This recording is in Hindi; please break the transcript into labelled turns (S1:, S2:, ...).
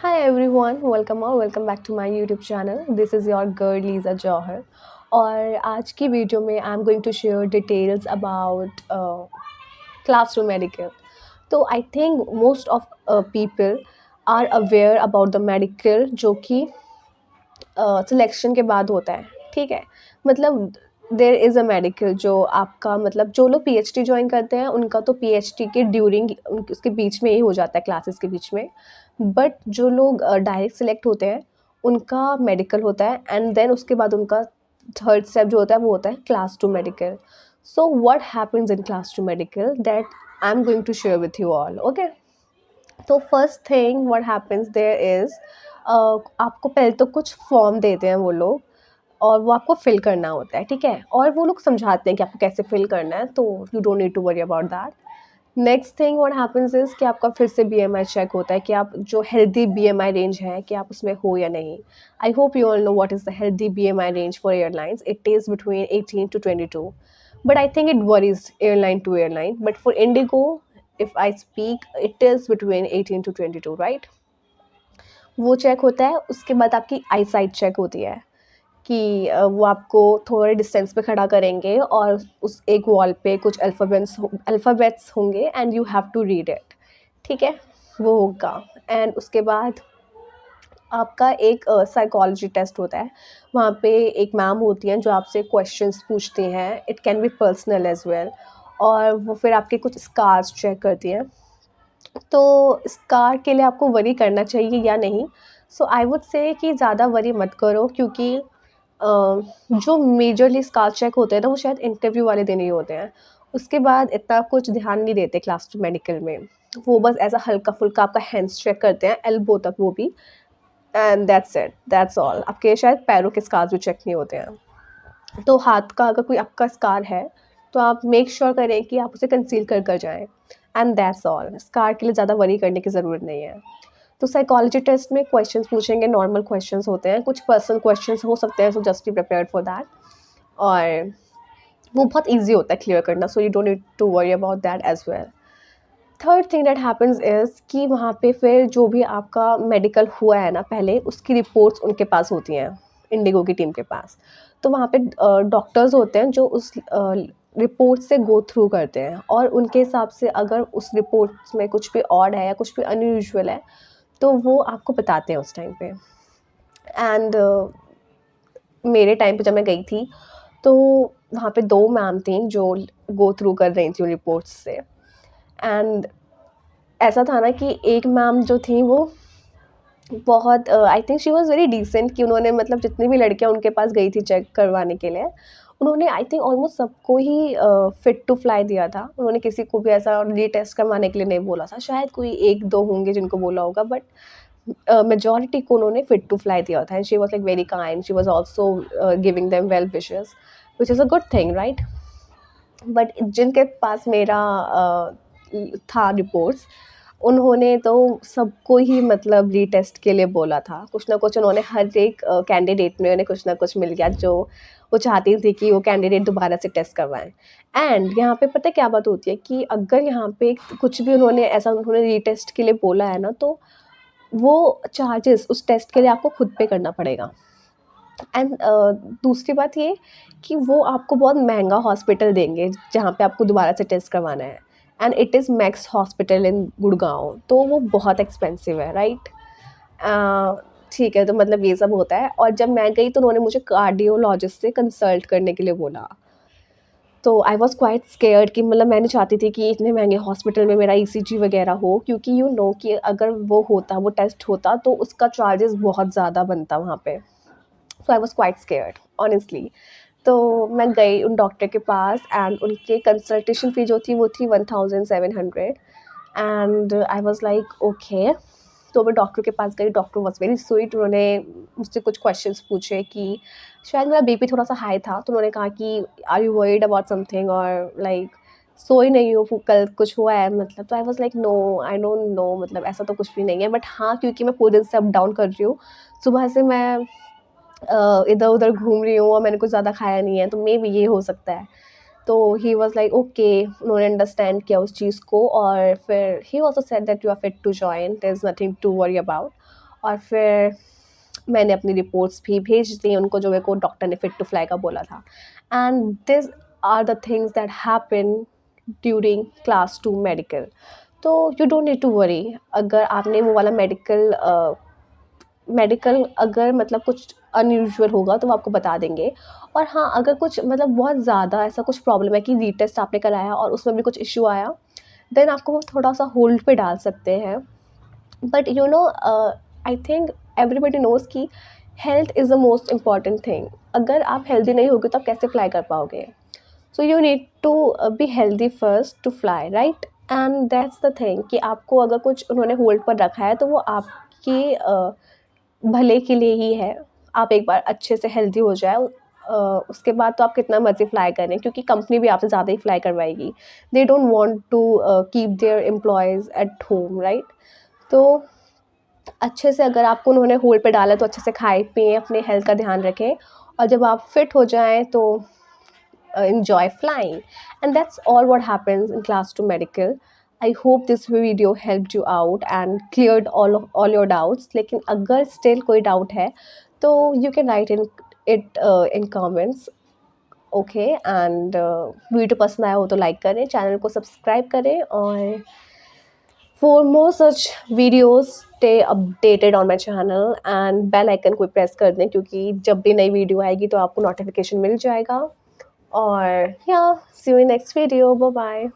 S1: Hi everyone, welcome back to my YouTube channel. This is your girl Lisa Johar. और आज की वीडियो में I am going to share details about classroom medical. तो I think most of people are aware about the medical जो कि सिलेक्शन के बाद होता है. ठीक है, मतलब देर इज़ अ मेडिकल जो आपका मतलब जो लोग पीएचडी ज्वाइन करते हैं उनका तो पीएचडी के ड्यूरिंग उसके बीच में ही हो जाता है, क्लासेस के बीच में. बट जो लोग डायरेक्ट सिलेक्ट होते हैं उनका मेडिकल होता है एंड देन उसके बाद उनका थर्ड स्टेप जो होता है वो होता है class two medical. So what happens in class two medical that I am going to share with you all. Okay, तो first thing what happens there is आपको पहले तो कुछ फॉर्म देते हैं वो लोग और वो आपको फिल करना होता है. ठीक है, और वो लोग समझाते हैं कि आपको कैसे फिल करना है, तो you don't need to worry about that. Next thing what happens is कि आपका फिर से बीएमआई चेक होता है कि आप जो हेल्दी बीएमआई रेंज है कि आप उसमें हो या नहीं. I hope you all know what is the healthy BMI range for airlines. It is between 18 to 22, but I think it varies airline to airline. But for Indigo, if I speak, it is between 18 to 22, right? वो चेक होता है. उसके बाद आपकी आई साइट चेक होती है कि वो आपको थोड़े डिस्टेंस पे खड़ा करेंगे और उस एक वॉल पे कुछ अल्फ़ाबेट्स होंगे and you have to read it. ठीक है, वो होगा. एंड उसके बाद आपका एक साइकोलॉजी टेस्ट होता है. वहाँ पे एक मैम होती हैं जो आपसे क्वेश्चंस पूछती हैं. It can be personal as well. और वो फिर आपके कुछ स्कार्स चेक करती हैं. तो स्कार के लिए आपको वरी करना चाहिए या नहीं. सो आई वुड से कि ज़्यादा वरी मत करो क्योंकि जो मेजरली स्कार चेक होते हैं ना वो शायद इंटरव्यू वाले दिन ही होते हैं. उसके बाद इतना कुछ ध्यान नहीं देते क्लास टू मेडिकल में. वो बस ऐसा हल्का फुल्का आपका हैंड्स चेक करते हैं, एल्बो तक वो भी. And that's it, that's all. आपके शायद पैरों के स्कार्स भी चेक नहीं होते हैं. तो हाथ का अगर कोई आपका स्कार है तो आप मेक श्योर करें कि आप उसे कंसील कर कर जाएं. And that's all. स्कार के लिए ज़्यादा वरी करने की ज़रूरत नहीं है. तो साइकोलॉजी टेस्ट में क्वेश्चंस पूछेंगे, नॉर्मल क्वेश्चंस होते हैं, कुछ पर्सनल क्वेश्चंस हो सकते हैं, so just be prepared for that. और वो बहुत ईजी होता है क्लियर करना, so you don't need to worry about that as well. Third thing that happens is कि वहाँ पे फिर जो भी आपका मेडिकल हुआ है ना पहले, उसकी रिपोर्ट्स उनके पास होती हैं, इंडिगो की टीम के पास. तो वहाँ पे डॉक्टर्स होते हैं जो उस रिपोर्ट से गो थ्रू करते हैं और उनके हिसाब से अगर उस रिपोर्ट्स में कुछ भी ऑड है या कुछ भी अनयूजुअल है तो वो आपको बताते हैं उस टाइम पे. एंड मेरे टाइम पे जब मैं गई थी तो वहाँ पे 2 मैम थीं जो गो थ्रू कर रही थी रिपोर्ट्स से. एंड ऐसा था ना कि एक मैम जो थी वो बहुत I think she was very decent कि उन्होंने मतलब जितनी भी लड़कियाँ उनके पास गई थी चेक करवाने के लिए, उन्होंने आई थिंक ऑलमोस्ट सबको ही फिट टू फ्लाई दिया था. उन्होंने किसी को भी ऐसा रीटेस्ट करवाने के लिए नहीं बोला था. शायद कोई 1-2 होंगे जिनको बोला होगा, बट मेजॉरिटी को उन्होंने फिट टू फ्लाई दिया था. And she was like very kind. She was also giving them well wishes, which is a good thing, right? But जिनके पास मेरा था रिपोर्ट्स, उन्होंने तो सबको ही मतलब रीटेस्ट के लिए बोला था. कुछ ना कुछ उन्होंने हर एक कैंडिडेट में उन्हें कुछ ना कुछ मिल गया जो वो चाहती थी कि वो कैंडिडेट दोबारा से टेस्ट करवाएँ. एंड यहाँ पे पता है क्या बात होती है कि अगर यहाँ पे कुछ भी उन्होंने रीटेस्ट के लिए बोला है ना, तो वो चार्जेस उस टेस्ट के लिए आपको खुद पे करना पड़ेगा. एंड दूसरी बात ये कि वो आपको बहुत महंगा हॉस्पिटल देंगे जहाँ पे आपको दोबारा से टेस्ट करवाना है. And it is max hospital in Gurgaon, तो वो बहुत एक्सपेंसिव है, राइट? ठीक है, तो मतलब ये सब होता है. और जब मैं गई तो उन्होंने मुझे कार्डियोलॉजिस्ट से कंसल्ट करने के लिए बोला. तो आई वॉज़ क्वाइट स्केयर्ड कि मतलब मैं नहीं चाहती थी कि इतने महंगे हॉस्पिटल में मेरा ईसीजी वगैरह हो, क्योंकि यू नो कि अगर वो टेस्ट होता तो उसका चार्जेस बहुत ज़्यादा बनता वहाँ पे. So I was quite scared honestly. तो मैं गई उन डॉक्टर के पास एंड उनके कंसल्टेशन फ़ी जो थी वो थी 1700. And I was like okay. तो मैं डॉक्टर के पास गई. Doctor was very sweet. उन्होंने मुझसे कुछ क्वेश्चंस पूछे कि शायद मेरा बीपी थोड़ा-सा हाई था, तो उन्होंने कहा कि are you worried about something और लाइक सोई नहीं हो, कल कुछ हुआ है मतलब? तो I was like no, I don't know, मतलब ऐसा तो कुछ भी नहीं है. बट हाँ, क्योंकि मैं पूरे दिन से अप डाउन कर रही हूँ, सुबह से मैं इधर-उधर घूम रही हूँ और मैंने कुछ ज़्यादा खाया नहीं है, तो मेबी ये हो सकता है. तो ही वाज़ लाइक ओके. उन्होंने अंडरस्टैंड किया उस चीज़ को और फिर he also said that you are fit to join, there is nothing to worry about. और फिर मैंने अपनी रिपोर्ट्स भी भेज दी उनको, जो मेरे को डॉक्टर ने फिट टू फ्लाई का बोला था। And this are the things that happen during class 2 medical. तो you don't need to worry, अगर आपने वो वाला मेडिकल अगर मतलब कुछ अनयूजुअल होगा तो वो आपको बता देंगे। और हाँ, अगर कुछ मतलब बहुत ज़्यादा ऐसा कुछ प्रॉब्लम है कि रीटेस्ट आपने कराया और उसमें भी कुछ इश्यू आया, देन आपको वो थोड़ा सा होल्ड पे डाल सकते हैं। But you know, I think everybody knows कि health is the most important thing. अगर आप हेल्दी नहीं होगे तो आप कैसे फ्लाई कर पाओगे? So you need to be healthy first to fly, right? And that's the thing कि आपको अगर कुछ उन्होंने होल्ड पर रखा है तो वो आपके भले के लिए ही है। आप एक बार अच्छे से हेल्दी हो जाए, उसके बाद तो आप कितना मर्ज़ी फ्लाई करें, क्योंकि कंपनी भी आपसे ज़्यादा ही फ्लाई करवाएगी। They don't want to keep their employees at home, right? तो अच्छे से अगर आपको उन्होंने होल्ड पे डाला है तो अच्छे से खाएँ-पिएँ, अपने हेल्थ का ध्यान रखें, और जब आप फिट हो जाएँ तो enjoy flying. And that's all what happens in class 2 medical. I hope this video helped you out and cleared all your doubts. लेकिन अगर still कोई doubt है तो you can write in comments. Okay, and video पसंद आया हो तो लाइक करें, चैनल को सब्सक्राइब करें, और for more such videos stay updated on my channel, and bell icon को प्रेस कर दें, क्योंकि जब भी नई वीडियो आएगी तो आपको नोटिफिकेशन मिल जाएगा। Or yeah, see you in next video. Bye bye.